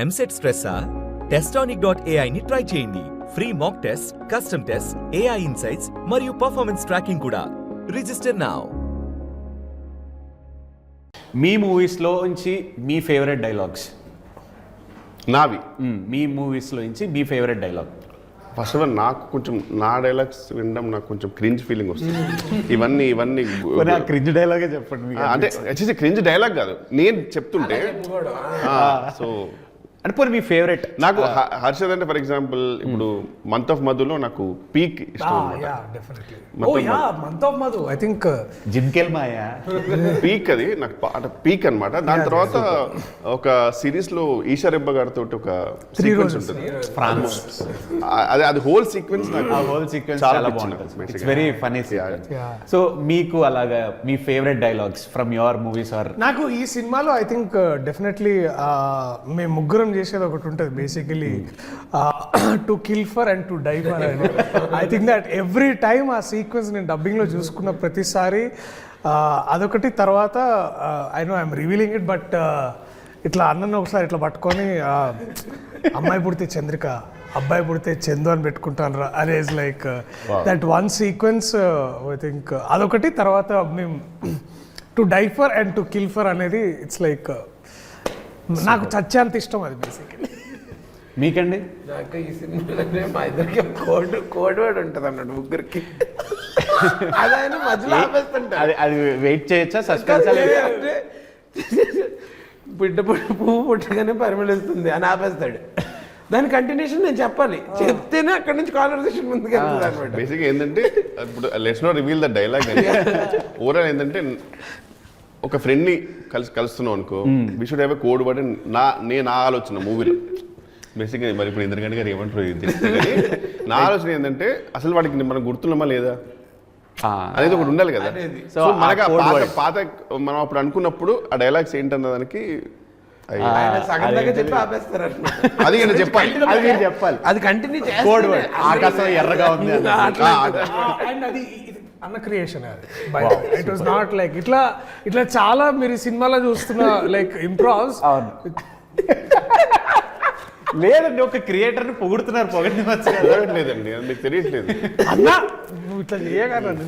EAMCET స్ట్రెస్సా? Testonic.ai ని try చేయండి. Free mock test, custom test, AI insights మరియు పర్ఫార్మెన్స్ ట్రాకింగ్ కూడా. Register now. మీ మూవీస్లో నుంచి మీ ఫేవరెట్ డైలాగ్స్ నావి మీ మూవీస్లో నుంచి మీ favourite dialogue. First of all నాకు కొంచెం నా డైలాగ్స్ వినడం నాకు కొంచెం క్రింజ్ ఫీలింగ్ వస్తుంది. ఇవన్నీ క్రింజ్ డైలాగే చెప్పండి మీకు. అంటే వచ్చేసి క్రింజ్ డైలాగ్ కాదు, నేను చెప్తుంటే. సో అంటే పోనీ మీ ఫేవరెట్. నాకు హర్షద్ అంటే ఫర్ ఎగ్జాంపుల్ ఇప్పుడు మంత్ ఆఫ్ మధులో నాకు పీక్ ఇష్టం month of Madhu. I think జిమ్కెల్ మాయా పీక్ అది నాకు అంటే పీక్ అన్నమాట. దాని తర్వాత ఒక సిరీస్ లో ఈషా రెబ్బ గారితో ఒక సీక్వెన్స్ ఉంటుంది, అది హోల్ సీక్వెన్స్ నాకు హోల్ సీక్వెన్స్ చాలా చాలా నచ్చింది. బాగుంటుంది. It's very funny sequence. So మీకు అలాగా మీ favourite dialogues from your movies are? నాకు ఈ సినిమాలో ఐ థింక్ డెఫినెట్లీ మేము ముగ్గురం చేసేది ఒకటి ఉంటుంది, basically to kill for and to die for అని. I think that every time ఆ సీక్వెన్స్ నేను డబ్బింగ్లో చూసుకున్న ప్రతిసారి అదొకటి. తర్వాత I know I'm revealing it, but ఇట్లా అన్నను ఒకసారి ఇట్లా పట్టుకొని అమ్మాయి పుడితే చంద్రిక, అబ్బాయి పుడితే చందు అని పెట్టుకుంటాను రా అదే is like that one sequence. I think అదొకటి. తర్వాత మేము to die for and to kill for అనేది ఇట్స్ లైక్ నాకు చచ్చేంత ఇష్టం అది బేసికలీ. మీకండి? నాకు ఈ సినిమాలోనే మా ఇద్దరికి కోడ్ వర్డ్ ఉంటుంది అన్నాడు ముగ్గురికి. అది ఆయన మధ్యలో ఆపేస్తుంటారు. అది వెయిట్ చేయొచ్చా? సస్పెన్స్ అంటే పువ్వు పుట్టగానే పరిమళిస్తుంది అని ఆపేస్తాడు. దాని కంటిన్యూషన్ నేను చెప్పాలి, చెప్తేనే అక్కడ నుంచి కాన్వర్సేషన్ ముందుకు వెళ్తుంది అనమాట. బేసిక్గా ఏంటంటే ఇప్పుడు let's not reveal the dialogue. Overall ఏంటంటే ఒక ఫ్రెండ్ని కలుస్తున్నావు అనుకో, we should have a code word. నా ఆలోచన మూవీలో బేసిక్గా మరి ఇప్పుడు ఇంద్రగండి గారు ఏమంటారు తెలిస్తే కానీ నా ఆలోచన ఏంటంటే అసలు వాడికి మనం గుర్తున్నామా లేదా అనేది ఒకటి ఉండాలి కదా. సో మనకి పాత మనం అప్పుడు అనుకున్నప్పుడు ఆ డైలాగ్స్ ఏంటన్నదానికి చెప్పి ఆపేస్తారు అనమాట. అది చెప్పాలి, అది మీరు చెప్పాలి, అది కంటిన్యూ కోడ్ వర్డ్. ఆకాశం ఎర్రగా ఉంది అండ్ అది అన్న క్రియేషన్. అది ఇట్ వాస్ నాట్ లైక్ ఇట్లా చాలా మీరు సినిమాలో చూస్తున్న లైక్ ఇంప్రోవ్స్. లేదండి, ఒక క్రియేటర్ ని పొగుడుతున్నారు, పొగడిని లేదండి, అది మీకు తెలియట్లేదు అన్న నువ్వు ఇట్లా చేయగలరు.